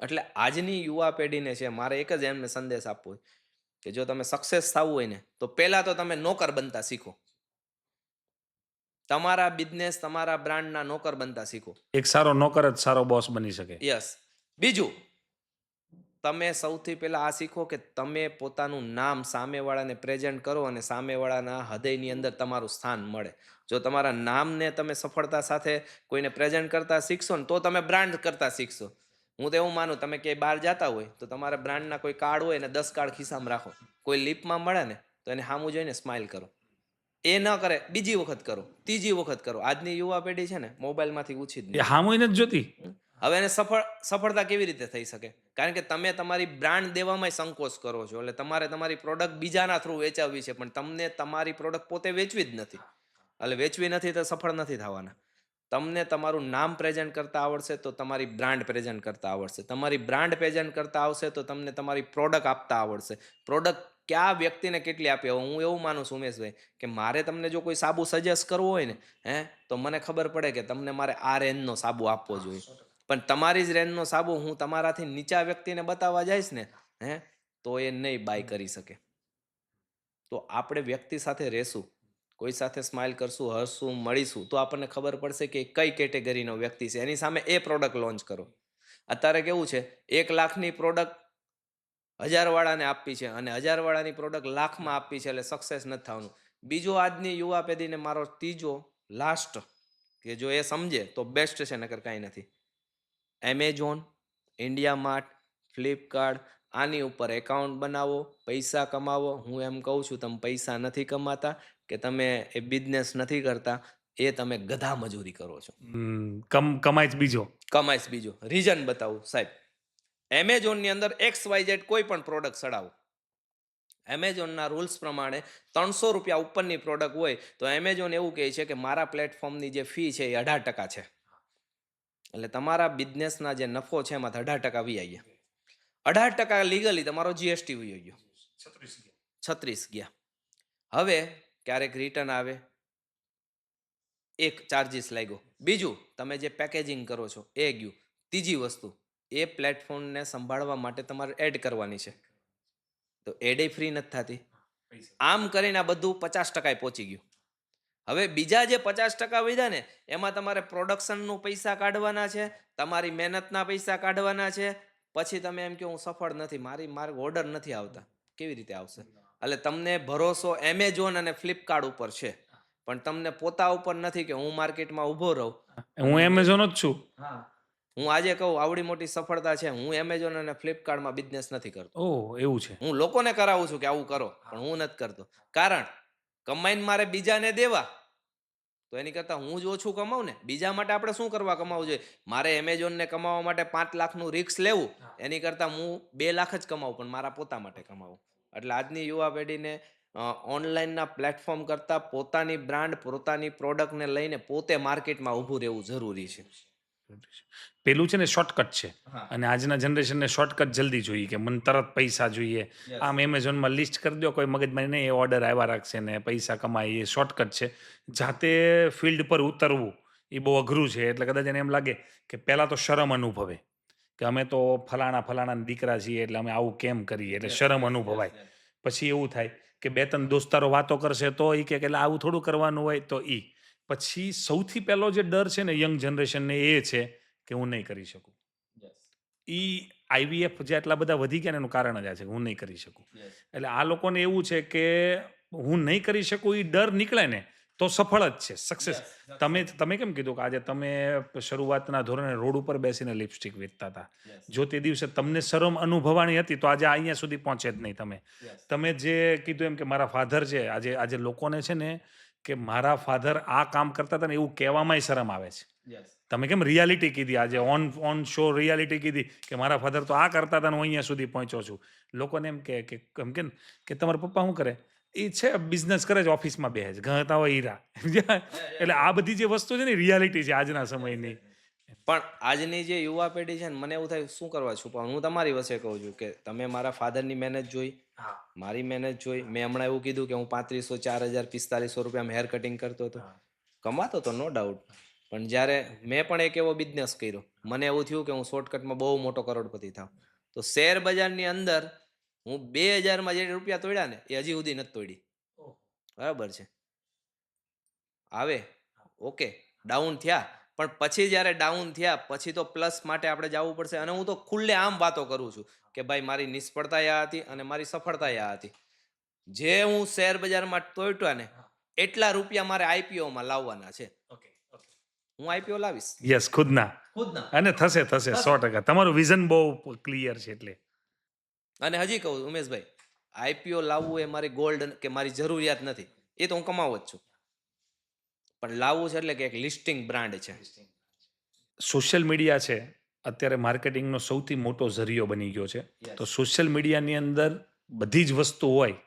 એટલે આજની યુવા પેઢીને છે મારે એક જ એમને સંદેશ આપવો હોય કે જો તમે સક્સેસ થવું હોય ને તો પહેલા તો તમે નોકર બનતા શીખો. તમારા બિઝનેસ તમારા બ્રાન્ડના નોકર બનતા શીખો. એક સારો નોકર જ સારો બોસ બની શકે. યસ. બીજું, તમે સૌથી પહેલા આ શીખો કે તમે પોતાનું નામ સામેવાળાને પ્રેઝન્ટ કરો અને સામેવાળાના હૃદયની અંદર તમારું સ્થાન મળે. જો તમારા નામને તમે સફળતા સાથે કોઈને પ્રેઝન્ટ કરતા શીખશો ને તો તમે બ્રાન્ડ કરતા શીખશો. હું તો એવું માનું, તમે ક્યાંય બહાર જતા હોય તો તમારા બ્રાન્ડના કોઈ કાર્ડ હોય ને 10 કાર્ડ ખિસ્સામાં રાખો. કોઈ લિપમાં મળે ને તો એને સામું જોઈને સ્માઇલ કરો. એ ન કરે બીજી વખત કરો, ત્રીજી વખત કરો. આજની યુવા પેઢી છે ને મોબાઈલમાંથી ઉછી જ એ નથી. હામુય નથી જોતી. હવે એને સફળતા કેવી રીતે થઈ શકે? કારણ કે તમે તમારી બ્રાન્ડ દેવામાં સંકોચ કરો છો. એટલે તમારે તમારી પ્રોડક્ટ બીજાના થ્રુ વેચાવવી છે, પણ તમને તમારી પ્રોડક્ટ પોતે વેચવી જ નથી. એટલે વેચવી નથી તો સફળ નથી થવાના. તમને તમારું નામ પ્રેઝન્ટ કરતા આવડશે તો તમારી બ્રાન્ડ પ્રેઝન્ટ કરતા આવડશે. તમારી બ્રાન્ડ પ્રેઝન્ટ કરતા આવશે તો તમને તમારી પ્રોડક્ટ આપતા આવડશે. પ્રોડક્ટ કયા વ્યક્તિને કેટલી આપી? હું એવું માનું છું ઉમેશભાઈ કે મારે તમને જો કોઈ સાબુ સજેસ્ટ કરવો હોય ને તો મને ખબર પડે કે તમને મારે આ રેન્જનો સાબુ આપવો જોઈએ. પણ તમારી જ રેન્જનો સાબુ હું તમારાથી નીચા વ્યક્તિને બતાવવા જઈશ ને તો એ નહીં બાય કરી શકે. તો આપણે વ્યક્તિ સાથે રહેશું, કોઈ સાથે સ્માઇલ કરશું, હસશું, મળીશું તો આપણને ખબર પડશે કે કઈ કેટેગરીનો વ્યક્તિ છે. એની સામે એ પ્રોડક્ટ લોન્ચ કરો. અત્યારે કેવું છે, 1,00,000ની પ્રોડક્ટ 1,000વાળાને આપવી છે અને 1,000વાળાની પ્રોડક્ટ લાખમાં આપવી છે, એટલે સક્સેસ નથી થવાનું. બીજો આજની યુવા પેઢીને મારો ત્રીજો લાસ્ટ કે જો એ સમજે તો બેસ્ટ છે, નકર કાંઈ નથી. એમેઝોન, ઇન્ડિયા માર્ટ, ફ્લિપકાર્ટ, આની ઉપર એકાઉન્ટ બનાવો, પૈસા કમાવો. હું એમ કહું છું, તમે પૈસા નથી કમાતા કે તમે એ બિઝનેસ નથી કરતા, એ તમે ગધા મજૂરી કરો છો. કમાય જ બીજો. કમાઈશ બીજો. રીઝન બતાવું સાહેબ. એમેઝોનની અંદર XYZ કોઈ પણ પ્રોડક્ટ ચડાવો. એમેઝોનના રૂલ્સ પ્રમાણે 300 રૂપિયા ઉપરની પ્રોડક્ટ હોય તો એમેઝોન એવું કહે છે કે મારા પ્લેટફોર્મની જે ફી છે એ 18% છે. એટલે તમારા બિઝનેસના જે નફો છે એમાં 18% વી ગયા. 18% લીગલી તમારો જીએસટી વયો ગયો. 36 ગયા. હવે ક્યારેક રિટર્ન આવે, એક ચાર્જીસ લાગ્યો. બીજું, તમે જે પેકેજિંગ કરો છો એ ગયું. ત્રીજી વસ્તુ, એ પ્લેટફોર્મને સંભાળવા માટે તમારે એડ કરવાની છે, તો એડે ફ્રી નથી થતી. આમ કરીને આ બધું 50% પહોંચી ગયું. હવે બીજા જે 50% વધ્યા ને એમાં તમારે પ્રોડક્શનનું પૈસા કાઢવાના છે, તમારી મહેનતના પૈસા કાઢવાના છે. પછી તમે એમ કે હું સફળ નથી, મારા ઓર્ડર નથી આવતા. કેવી રીતે આવશે? એટલે તમને ભરોસો એમેઝોન અને ફ્લિપકાર્ટ ઉપર છે, પણ તમને પોતા ઉપર નથી કે હું માર્કેટમાં ઊભો રહું. હું એમેઝોન જ છું. હું આજે કહું આવડી મોટી સફળતા છે, હું એમેઝોન અને ફ્લિપકાર્ટમાં બિઝનેસ નથી કરતો. ઓહ, એવું છે. હું લોકોને કરાવું છું કે આવું કરો, પણ હું નથી કરતો. કારણ કમાઈને મારે બીજાને દેવા, તો એની કરતાં હું જ ઓછું કમાવું ને. બીજા માટે આપણે શું કરવા કમાવું જોઈએ? મારે એમેઝોનને કમાવા માટે 5 લાખનું રિસ્ક લેવું, એની કરતાં હું 2 લાખ જ કમાવું, પણ મારા પોતા માટે કમાવું. એટલે આજની યુવા પેઢીને ઓનલાઈનના પ્લેટફોર્મ કરતાં પોતાની બ્રાન્ડ, પોતાની પ્રોડક્ટને લઈને પોતે માર્કેટમાં ઊભું રહેવું જરૂરી છે. પેલું છે ને શોર્ટકટ છે. અને આજના જનરેશનને શોર્ટકટ જલ્દી જોઈએ કે મને તરત પૈસા જોઈએ. આમ એમેઝોનમાં લિસ્ટ કરી દો, કોઈ મગજમાં નહીં, એ ઓર્ડર આવ્યા રાખશે ને પૈસા કમાય, એ શોર્ટકટ છે. જાતે ફિલ્ડ પર ઉતરવું એ બહુ અઘરું છે. એટલે કદાચ એને એમ લાગે કે પહેલાં તો શરમ અનુભવે કે અમે તો ફલાણાના દીકરા છીએ એટલે અમે આવું કેમ કરીએ, એટલે શરમ અનુભવાય. પછી એવું થાય કે 2-3 દોસ્તારો વાતો કરશે તો એ કે એટલે આવું થોડું કરવાનું હોય, તો એ પછી સૌથી પહેલો જે ડર છે ને યંગ જનરેશનને એ છે કે હું નહીં કરી શકું. આઈવીએફ જે આટલા બધા વધી ગયા ને એનું કારણ જ આ છે કે હું નહીં કરી શકું. એટલે આ લોકોને એવું છે કે હું નહીં કરી શકું, એ ડર નીકળે ને તો સફળ જ છે, સક્સેસ. તમે કેમ કીધું કે આજે તમે શરૂઆતના ધોરણે રોડ ઉપર બેસીને લિપસ્ટિક વેચતા હતા. જો તે દિવસે તમને શરમ અનુભવાની હતી તો આજે અહીંયા સુધી પહોંચે જ નહીં તમે. તમે જે કીધું એમ કે મારા ફાધર છે, આજે લોકોને છે ને કે મારા ફાધર આ કામ કરતા હતા ને એવું કહેવામાંય શરમ આવે છે. તમે કેમ રિયાલિટી કીધી, આજે ઓન શો રિયાલિટી કીધી કે મારા ફાધર તો આ કરતા હતા ને હું અહીંયા સુધી પહોંચ્યો છું. લોકોને એમ કે તમારા પપ્પા શું કરે? એ છે બિઝનેસ કરે છે, ઓફિસમાં બેસે છે, ગણતા હોય હીરા. એટલે આ બધી જે વસ્તુ છે ને રિયાલિટી છે આજના સમયની. પણ આજની જે યુવા પેઢી છે ને, મને એવું થાય શું કરવા છુપાવું. હું તમારી વચ્ચે કહું છું કે તમે મારા ફાધરની મહેનત જોઈ, મારી મહેનત જોઈ. મેં હમણાં એવું કીધું કે હું 3,500, 4,000, 4,4500 રૂપિયામાં હેર કટિંગ કરતો હતો, કમાતો તો નો ડાઉટ. પણ જ્યારે મેં પણ એક એવો બિઝનેસ કર્યો, મને એવું થયું કે હું શોર્ટકટમાં બહુ મોટો કરોડપતિ થાવ. તો શેર બજારની અંદર હું 2000માં જે રૂપિયા તોડ્યા ને એ હજી સુધી નથી તોડી. બરાબર છે. આવે ઓકે, ડાઉન થયા, પણ પછી જ્યારે ડાઉન થયા પછી તો પ્લસ માટે આપણે જવું પડશે. અને હું તો ખુલ્લે આમ વાતો કરું છું કે ભાઈ મારી નિષ્ફળતા આ હતી અને મારી સફળતા આ હતી. જે હું શેર બજારમાં તોડ્યા ને એટલા રૂપિયા મારે આઈપીઓમાં લાવવાના છે. હું આઈપીઓ લાવીશ યસ, ખુદના. ખુદના. અને થશે 100%. તમારું વિઝન બહુ ક્લિયર છે એટલે. અને હજી કહું ઉમેશભાઈ, આઈપીઓ લાવવું એ મારી ગોલ્ડ કે મારી જરૂરિયાત નથી, એ તો હું કમાવું જ છું. પણ લાવવું છે એટલે કે એક લિસ્ટિંગ બ્રાન્ડ છે. સોશિયલ મીડિયા છે અત્યારે માર્કેટિંગનો સૌથી મોટો ઝરિયો બની ગયો છે. તો સોશિયલ મીડિયાની અંદર બધી જ વસ્તુ હોય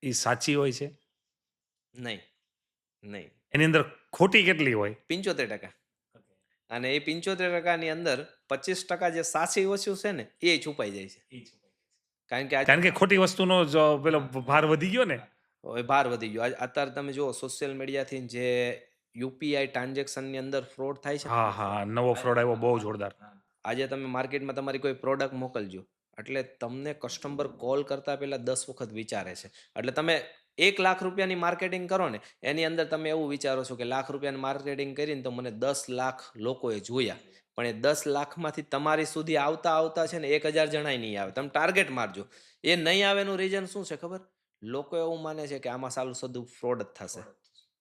એ સાચી હોય છે? નહીં, નહીં. એની અંદર ખોટી કેટલી હોય? 75%. અને એ 75%ની અંદર 25% જે સાચી વસ્તુ છે ને એ છુપાઈ જાય છે. કારણ કે ખોટી વસ્તુનો જ પેલો ભાર વધી ગયો ને. હવે ભાર વધી ગયો. અત્યારે તમે જુઓ સોશિયલ મીડિયાથી જે યુપીઆઈ ટ્રાન્ઝેક્શનની અંદર ફ્રોડ થાય છે. હા હા, નવો ફ્રોડ આવ્યો બહુ જોરદાર. આજે તમે માર્કેટમાં તમારી કોઈ પ્રોડક્ટ મોકલજો એટલે તમને કસ્ટમર કોલ કરતા પહેલા 10 વખત વિચારે છે. એટલે તમે 1 લાખ રૂપિયાની માર્કેટિંગ કરો ને એની અંદર તમે એવું વિચારો છો કે લાખ રૂપિયાની માર્કેટિંગ કરીને તો મને 10 લાખ લોકોએ જોયા, પણ એ 10 લાખમાંથી તમારી સુધી આવતા છે ને 1000 જણાય નહીં આવે. તમે ટાર્ગેટ મારજો. એ નહીં આવેનું રીઝન શું છે ખબર? લોકો એવું માને છે કે આમાં સાલું સદું ફ્રોડ જ થશે.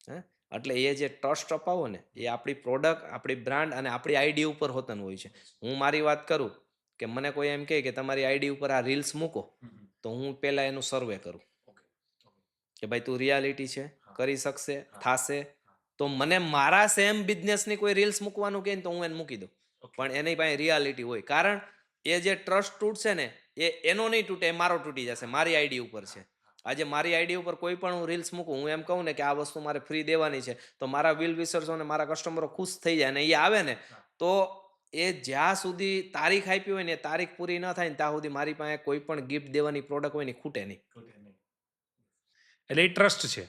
હે, એટલે એ જે ટ્રસ્ટ અપાવો ને એ આપણી પ્રોડક્ટ, આપણી બ્રાન્ડ અને આપણી આઈડી ઉપર હોતન હોય છે. હું મારી વાત કરું કે મને કોઈ એમ કહે કે તમારી આઈડી ઉપર આ રીલ્સ મૂકો, તો હું પહેલા એનું સર્વે કરું કે ભાઈ તું રિયાલિટી છે, કરી શકશે, થાશે. તો મને મારા સેમ બિઝનેસની કોઈ રીલ્સ મૂકવાનું કહે ને તો હું એને મૂકી દઉં, પણ એની પાસે રિયાલિટી હોય. કારણ એ જે ટ્રસ્ટ તૂટશે ને એનો નહીં તૂટે, એ મારો તૂટી જશે. મારી આઈડી ઉપર છે. આજે મારી આઈડી ઉપર કોઈ પણ હું રીલ્સ મૂકું, હું એમ કહું ને કે આ વસ્તુ મારે ફ્રી દેવાની છે, તો મારા વિલ વિસર્સો ને મારા કસ્ટમરો ખુશ થઈ જાય ને એ આવે ને તો એ જ્યાં સુધી તારીખ આપી હોય ને એ તારીખ પૂરી ન થાય ને ત્યાં સુધી મારી પાસે કોઈ પણ ગિફ્ટ દેવાની પ્રોડક્ટ હોય ને ખૂટે નહીં. એટલે એ ટ્રસ્ટ છે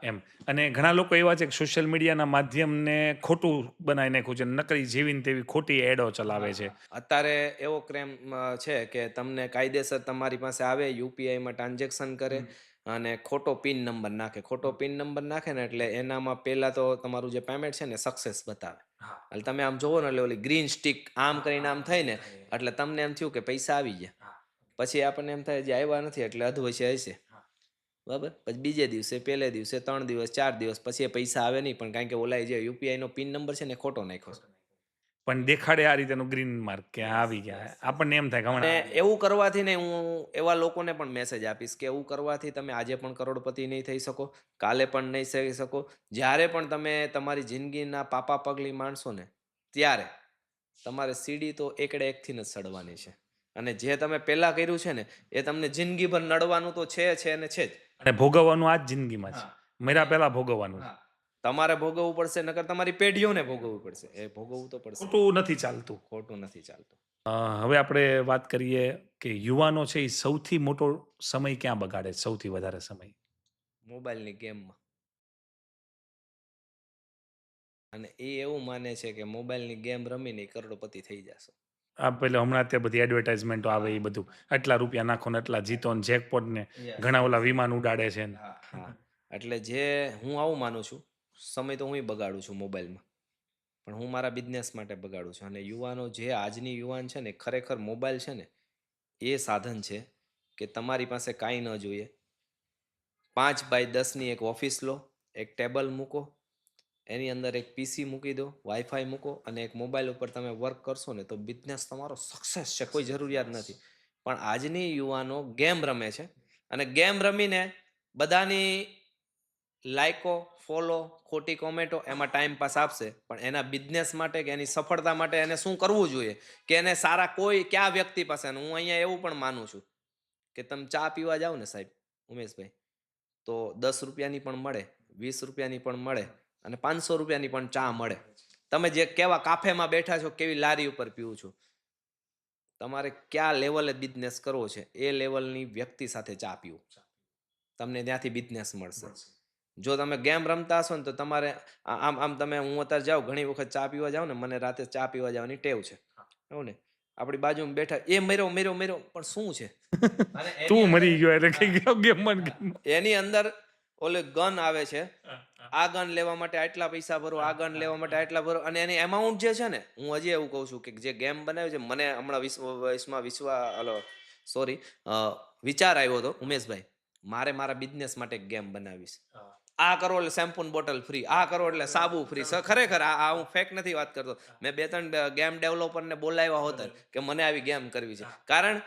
એમ. અને ઘણા લોકો એવા છે કે સોશિયલ મીડિયાના માધ્યમને ખોટું બનાવી નાખ્યું છે, નકરી જેવીને તેવી ખોટી એડો ચલાવે છે. અત્યારે એવો ક્રેમ છે કે તમને કાયદેસર તમારી પાસે આવે, યુપીઆઈમાં ટ્રાન્ઝેક્શન કરે અને ખોટો પિન નંબર નાખે. ખોટો પિન નંબર નાખે ને એટલે એનામાં પહેલા તો તમારું જે પેમેન્ટ છે ને સક્સેસ બતાવે. એટલે તમે આમ જોવો ને એટલે ઓલી ગ્રીન સ્ટિક આમ કરીને આમ થઈ ને એટલે તમને એમ થયું કે પૈસા આવી ગયા. પછી આપણને એમ થાય જે આવ્યા નથી એટલે અધવચ્ચે હશે. બરાબર, પછી બીજે દિવસે, પહેલે દિવસે, 3 દિવસ, 4 દિવસ પછી એ પૈસા આવે નહીં, પણ કારણ કે ઓલા જે યુપીઆઈ નો પિન નંબર છે ને ખોટો નાખ્યો છે. પણ દેખાડે આ રીતેનું ગ્રીન માર્ક કે આવી ગયા. આપણને એમ થાય કે અને હમણાં એવું કરવાથી ને હું એવા લોકોને પણ મેસેજ આપીશ કે એવું કરવાથી તમે આજે પણ કરોડપતિ નહીં થઈ શકો, કાલે પણ નહીં થઈ શકો. જ્યારે પણ તમે તમારી જિંદગીના પાપા પગલી માણશો ને ત્યારે તમારે સીડી તો એકડે એકથી જ ચડવાની છે. અને જે તમે પહેલા કર્યું છે ને એ તમને જિંદગીભર નડવાનું તો છે અને છે જ. અને ભોગવવાનું આ જ જિંદગીમાં છે. મર્યા પહેલા ભોગવવાનું. તમારે ભોગવવું પડશે, નકર તમારી પેઢીઓને ભોગવવું પડશે. એ ભોગવવું તો પડશે. ખોટું નથી ચાલતું. ખોટું નથી ચાલતું. હવે આપણે વાત કરીએ કે યુવાનો છે એ સૌથી મોટો સમય ક્યાં બગાડે છે? સૌથી વધારે સમય મોબાઈલની ગેમમાં. અને એ એવું માને છે કે મોબાઈલની ગેમ રમીને ઈ કરોડપતિ થઈ જશે. આ પેલે હમણાં અત્યારે બધી એડવર્ટાઇઝમેન્ટો આવે એ બધું આટલા રૂપિયા નાખો ને એટલા જીતો ને જેકપોટ ને ઘણા ઓલા વિમાન ઉડાડે છે ને. હા, એટલે જે હું આવું માનું છું, સમય તો હું બગાડું છું મોબાઈલમાં, પણ હું મારા બિઝનેસ માટે બગાડું છું. અને યુવાનો જે આજની યુવાન છે ને ખરેખર મોબાઈલ છે ને એ સાધન છે કે તમારી પાસે કાંઈ ન જોઈએ. 5x10ની એક ઓફિસ લો, એક ટેબલ મૂકો, એની અંદર એક પીસી મૂકી દો, વાઈફાઈ મૂકો અને એક મોબાઈલ ઉપર તમે વર્ક કરશો ને તો બિઝનેસ તમારો સક્સેસ છે, કોઈ જરૂરિયાત નથી. પણ આજની યુવાનો ગેમ રમે છે અને ગેમ રમીને બધાની લાઈકો, ફોલો, ખોટી કોમેન્ટો એમાં ટાઈમ પાસ આપશે, પણ એના બિઝનેસ માટે કે એની સફળતા માટે એને શું કરવું જોઈએ કે એને સારા કોઈ કયા વ્યક્તિ પાસે. હું અહીંયા એવું પણ માનું છું કે તમે ચા પીવા જાઓ ને સાહેબ ઉમેશભાઈ, તો 10 રૂપિયાની પણ મળે, 20 રૂપિયાની પણ મળે અને 500 રૂપિયાની પણ ચા મળે. તમે જે કેવા કાફેમાં બેઠા છો, કેવી લારી ઉપર પીવું છું, તમારે કયા લેવલે બિઝનેસ કરવો છે એ લેવલની વ્યક્તિ સાથે ચા પીવું, તમને ત્યાંથી બિઝનેસ મળશે. જો તમે ગેમ રમતા હશો ને તો તમારે આમ આમ તમે હું અત્યારે જાઉં ઘણી વખત ચા પીવા જાઉં ને મને રાતે ચા પીવા જવાની ટેવ છે એવું ને આપણી બાજુમાં બેઠા એ મર્યો મર્યો મર્યો પણ શું છે અને એની તું અંદર મરી ગયો એટલે કઈ ગેમમાં ને ગેમમાં. એની અંદર ઓલે ગન આવે છે આ ગન લેવા માટે આટલા પૈસા ભરો આ ગન લેવા માટે આટલા ભરો અને એની અમાઉન્ટ જે છે ને હું હજી એવું કહું છું કે જે ગેમ બનાવ્યું છે મને હમણાં સોરી વિચાર આવ્યો હતો ઉમેશભાઈ મારે મારા બિઝનેસ માટે ગેમ બનાવીશ આ કરો એટલે શેમ્પૂની બોટલ ફ્રી આ કરો એટલે સાબુ ફ્રી ખરેખર આ હું ફેક નથી વાત કરતો મેં 2-3 ગેમ ડેવલપરને બોલાવ્યા હોત કે મને આવી ગેમ કરવી છે કારણ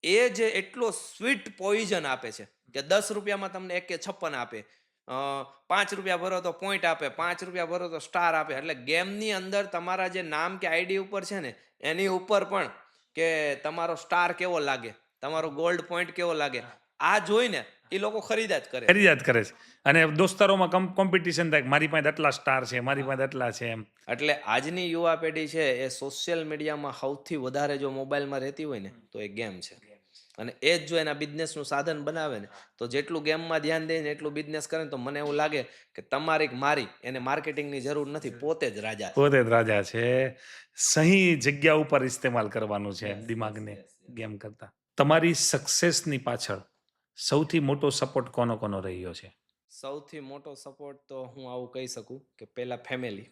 એ જે એટલો સ્વીટ પોઈઝન આપે છે કે 10 રૂપિયામાં તમને 1 કે 56 આપે 5 રૂપિયા ભરો તો પોઈન્ટ આપે 5 રૂપિયા ભરો તો સ્ટાર આપે એટલે ગેમની અંદર તમારા જે નામ કે આઈડી ઉપર છે ને એની ઉપર પણ કે તમારો સ્ટાર કેવો લાગે તમારો ગોલ્ડ પોઈન્ટ કેવો લાગે આ જોઈને એ લોકો ખરીદા જ કરે ખરી યાદ કરે છે અને દોસ્તારોમાં કોમ્પિટિશન થાય કે મારી પાસે આટલા સ્ટાર છે મારી પાસે આટલા છે એમ. એટલે આજની યુવા પેઢી છે એ સોશિયલ મીડિયામાં સૌથી વધારે જો મોબાઈલમાં રહેતી હોય ને તો એ ગેમ છે અને એ જ જો એના બિઝનેસનું સાધન બનાવે ને તો જેટલું ગેમમાં ધ્યાન દે ને એટલું બિઝનેસ કરે ને તો મને એવું લાગે કે તમારી કે મારી એને માર્કેટિંગની જરૂર નથી પોતે જ રાજા છે. પોતે જ રાજા છે. સહી જગ્યા ઉપર ઇસ્તેમાલ કરવાનું છે દિમાગને ગેમ કરતા. તમારી સક્સેસની પાછળ સૌથી મોટો સપોર્ટ કોનો કોનો રહ્યો છે? સૌથી મોટો સપોર્ટ તો હું આવું કહી શકું કે પહેલાં ફેમિલી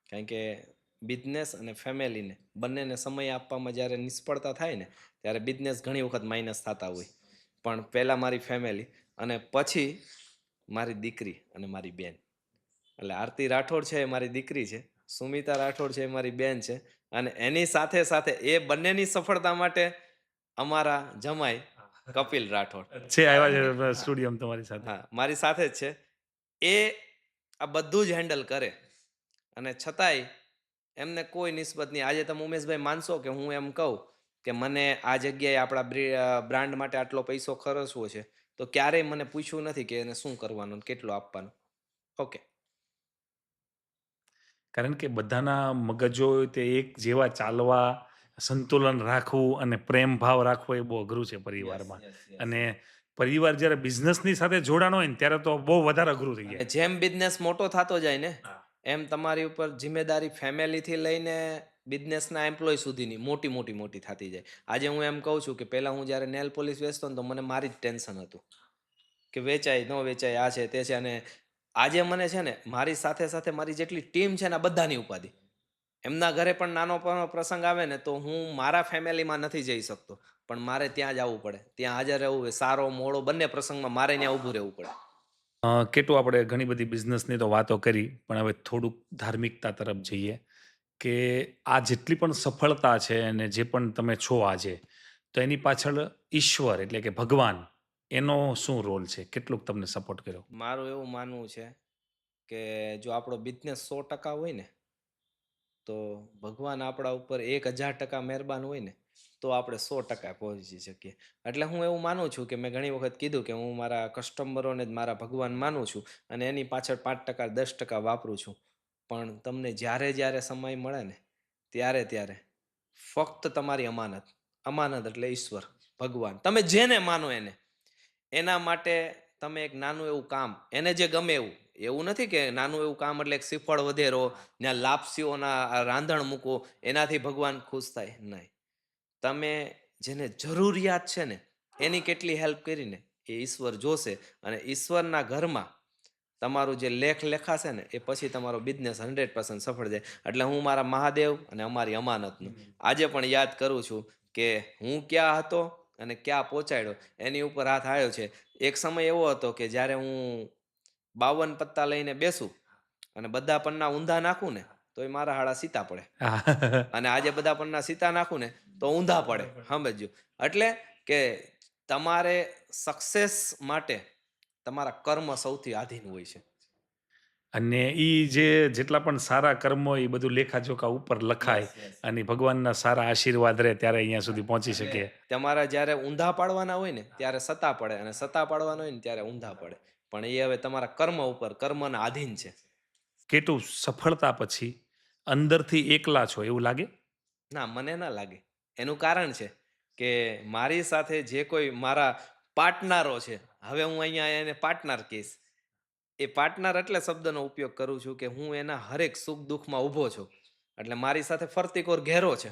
કારણ કે બિઝનેસ અને ફેમિલીને બંનેને સમય આપવામાં જ્યારે નિષ્ફળતા થાય ને ત્યારે બિઝનેસ ઘણી વખત માઇનસ થતા હોય પણ પહેલાં મારી ફેમિલી અને પછી મારી દીકરી અને મારી બેન એટલે આરતી રાઠોડ છે એ મારી દીકરી છે સુમિતા રાઠોડ છે એ મારી બેન છે અને એની સાથે સાથે એ બંનેની સફળતા માટે અમારા જમાઈ કપિલ રાઠોડ છે આવ્યા છે સ્ટુડિયમ તમારી સાથે. હા મારી સાથે જ છે એ આ બધું જ હેન્ડલ કરે અને છતાંય એમને કોઈ નિસ્બત નહીં આજે તમે ઉમેશભાઈ માનશો કે હું એમ કહું કે મને આ જગ્યાએ આપણા બ્રાન્ડ માટે આટલો પૈસો ખર્ચવો છે તો ક્યારેય મને પૂછ્યું નથી કે એને શું કરવાનું ને કેટલું આપવાનું. ઓકે કારણ કે બધાના મગજો તે એક જેવા ચાલવા, સંતુલન રાખવું અને પ્રેમ ભાવ રાખવો એ બહુ અઘરું છે પરિવારમાં. અને પરિવાર જ્યારે બિઝનેસની સાથે જોડાણ હોય ને ત્યારે તો બહુ વધારે અઘરું થઈ જાય. જેમ બિઝનેસ મોટો થતો જાય ને હા. એમ તમારી ઉપર જિમ્મેદારી ફેમિલીથી લઈને બિઝનેસના એમ્પ્લોય સુધીની મોટી મોટી મોટી થતી જાય. આજે હું એમ કહું છું કે પહેલાં હું જ્યારે નેલ પોલિશ વેચતો ને તો મને મારી જ ટેન્શન હતું કે વેચાય ન વેચાય આ છે તે છે અને આજે મને છે ને મારી સાથે સાથે મારી જેટલી ટીમ છે ને આ બધાની ઉપાધિ એમના ઘરે પણ નાનો પ્રસંગ આવે ને તો હું મારા ફેમિલીમાં નથી જઈ શકતો પણ મારે ત્યાં જ આવવું પડે ત્યાં હાજર રહેવું હોય સારો મોડો બંને પ્રસંગમાં મારે ત્યાં ઊભું રહેવું પડે. કેટલું આપણે ઘણી બધી બિઝનેસની તો વાતો કરી પણ હવે થોડુંક ધાર્મિકતા તરફ જઈએ કે આ જેટલી પણ સફળતા છે અને જે પણ તમે છો આજે તો એની પાછળ ઈશ્વર એટલે કે ભગવાન એનો શું રોલ છે? કેટલુંક તમને સપોર્ટ કર્યો? મારું એવું માનવું છે કે જો આપણો બિઝનેસ 100% હોય ને તો ભગવાન આપણા ઉપર 1000% મહેરબાન હોય ને તો આપણે 100% પહોંચી શકીએ. એટલે હું એવું માનું છું કે મેં ઘણી વખત કીધું કે હું મારા કસ્ટમરોને જ મારા ભગવાન માનું છું અને એની પાછળ 5% 10% વાપરું છું પણ તમને જ્યારે જ્યારે સમય મળે ને ત્યારે ત્યારે ફક્ત તમારી અમાનત અમાનત એટલે ઈશ્વર ભગવાન તમે જેને માનો એને એના માટે તમે એક નાનું એવું કામ એને જે ગમે એવું એવું નથી કે નાનું એવું કામ એટલે એક શ્રીફળ વધેરો ત્યાં લાપસીઓના રાંધણ મૂકો એનાથી ભગવાન ખુશ થાય નહીં તમે જેને જરૂરિયાત છે ને એની કેટલી હેલ્પ કરીને એ ઈશ્વર જોશે અને ઈશ્વરના ઘરમાં તમારું જે લેખ લેખાશે ને એ પછી તમારો બિઝનેસ 100% સફળ જાય. એટલે હું મારા મહાદેવ અને અમારી અમાનતનું આજે પણ યાદ કરું છું કે હું ક્યાં હતો અને ક્યાં પહોંચાડ્યો એની ઉપર હાથ આવ્યો છે. એક સમય એવો હતો કે જ્યારે હું 52 પત્તા લઈને બેસું અને બધા પન્ના ઊંધા નાખું ને તો એ મારા હાડા સીતા પડે અને આજે બધા પન્ના સીતા નાખું ને તો ઊંધા પડે સમજજો. એટલે કે તમારે સક્સેસ માટે તમારા કર્મ સૌથી આધીન હોય છે. અને જે જેટલા પણ સારા કર્મો એ બધું લેખાજોખા ઉપર લખાય અને ભગવાનના સારા આશીર્વાદ રહે ત્યારે અહીંયા સુધી પહોંચી શકીએ. તમારા જ્યારે ઊંધા પાડવાના હોય ને ત્યારે સત્તા પડે અને સત્તા પાડવાના હોય ને ત્યારે ઊંધા પડે પણ એ હવે તમારા કર્મ ઉપર કર્મના આધીન છે. કેટલું સફળતા પછી અંદરથી એકલા છો એવું લાગે? ના મને ના લાગે એનું કારણ છે કે મારી સાથે જે કોઈ મારા પાર્ટનરો છે હવે હું અહીંયા એને પાર્ટનર કહીશ એ પાર્ટનર એટલે શબ્દનો ઉપયોગ કરું છું કે હું એના હરેક સુખ દુઃખમાં ઊભો છું. એટલે મારી સાથે ફરતી કોર ઘેરો છે.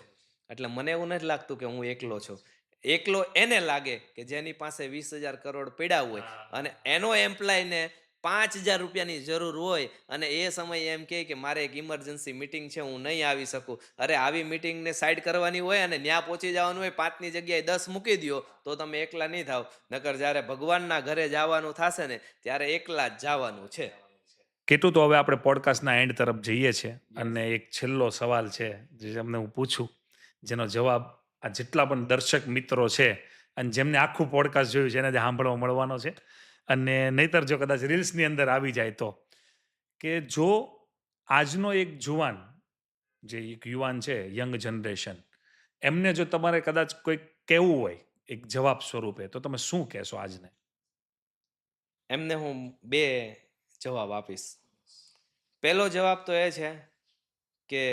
એટલે મને એવું નથી લાગતું કે હું એકલો છું. એકલો એને લાગે કે જેની પાસે 20,000 કરોડ પડ્યા હોય અને એનો એમ્પ્લોયને 5,000 રૂપિયાની જરૂર હોય અને એ સમયે એમ કહે કે મારે એક ઇમરજન્સી મીટિંગ છે, હું નહીં આવી શકું. અરે આવી મીટિંગને સાઈડ કરવાની હોય અને ત્યાં પહોંચી જવાનું હોય, 5ની જગ્યાએ 10 મૂકી દ્યો તો તમે એકલા નહીં થાવ. નકર જ્યારે ભગવાનના ઘરે જવાનું થશે ને ત્યારે એકલા જ જવાનું છે. કેટલું તો હવે આપણે પોડકાસ્ટના એન્ડ તરફ જઈએ છીએ અને એક છેલ્લો સવાલ છે જે તમને હું પૂછું, જેનો જવાબ આ જેટલા પણ દર્શક મિત્રો છે અને જેમને આખું પોડકાસ્ટ જોયું છે એને જ સાંભળવા મળવાનો છે. અને નહીતર જો કદાચ રીલ્સની અંદર આવી જાય તો, કે જો આજનો એક જુવાન, જે એક યુવાન છે, યંગ જનરેશન, એમને જો તમારે કદાચ કોઈ કહેવું હોય એક જવાબ સ્વરૂપે, તો તમે શું કહેશો આજને? એમને હું 2 જવાબ આપીશ. પહેલો જવાબ તો એ છે કે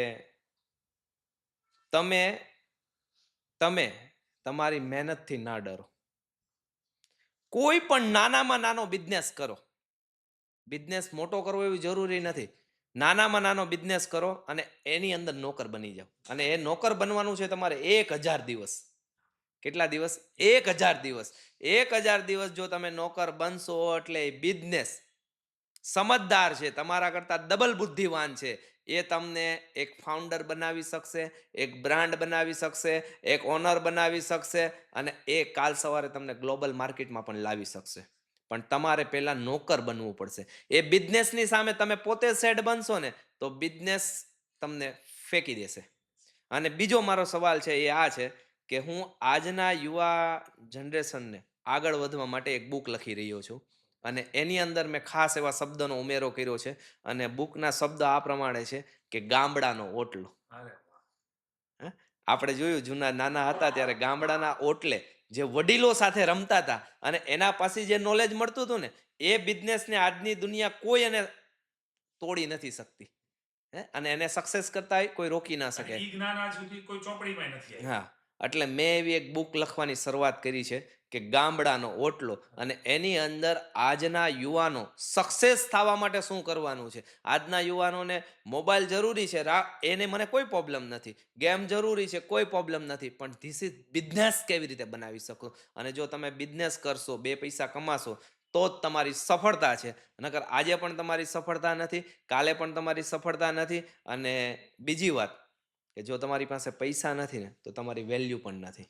તમે તમે તમારી મહેનતથી ના ડરો. કોઈ પણ નાનામાં નાનો બિઝનેસ કરો. બિઝનેસ મોટો કરવો એવી જરૂરી નથી. નાનામાં નાનો બિઝનેસ કરો અને એની અંદર નોકર બની જાઓ. અને એ નોકર બનવાનું છે તમારે 1000 દિવસ. કેટલા દિવસ? 1000 દિવસ. 1000 દિવસ જો તમે નોકર બનશો એટલે એ બિઝનેસ સમજદાર છે, તમારા કરતા ડબલ બુદ્ધિવાન છે, એ તમને એક ફાઉન્ડર બનાવી શકશે, એક બ્રાન્ડ બનાવી શકશે, એક ઓનર બનાવી શકશે અને એ કાલ સવારે તમને ગ્લોબલ માર્કેટમાં પણ લાવી શકશે. પણ તમારે પહેલા નોકર બનવું પડશે. એ બિઝનેસની સામે તમે પોતે સેડ બનશો ને તો બિઝનેસ તમને ફેંકી દેશે. અને બીજો મારો સવાલ છે એ આ છે કે હું આજના યુવા જનરેશનને આગળ વધવા માટે એક બુક લખી રહ્યો છું અને એની અંદર મેં ખાસ એવા શબ્દનો ઉમેરો કર્યો છે અને બુકના શબ્દ આ પ્રમાણે છે કે ગામડાનો ઓટલો. હે? આપણે જોયું જૂના નાના હતા ત્યારે ગામડાના ઓટલે જે વડીલો સાથે રમતા હતા અને એના પાસે જે નોલેજ મળતું હતું ને એ બિઝનેસને આજની દુનિયા કોઈ એને તોડી નથી શકતી. અને એને સક્સેસ કરતા કોઈ રોકી ના શકે. ઈ જ્ઞાન આજ સુધી કોઈ ચોપડીમાં નથી આવ્યું. હા, એટલે મેં એવી એક બુક લખવાની શરૂઆત કરી છે કે ગામડાનો ઓટલો. અને એની અંદર આજના યુવાનો સક્સેસ થવા માટે શું કરવાનું છે. આજના યુવાનોને મોબાઈલ જરૂરી છે, એને મને કોઈ પ્રોબ્લેમ નથી. ગેમ જરૂરી છે, કોઈ પ્રોબ્લેમ નથી. પણ ધીસ ઇઝ બિઝનેસ કેવી રીતે બનાવી શકો. અને જો તમે બિઝનેસ કરશો, 2 પૈસા કમાશો તો જ તમારી સફળતા છે. નકર આજે પણ તમારી સફળતા નથી, કાલે પણ તમારી સફળતા નથી. અને બીજી વાત કે જો તમારી પાસે પૈસા નથી ને તો તમારી વેલ્યુ પણ નથી.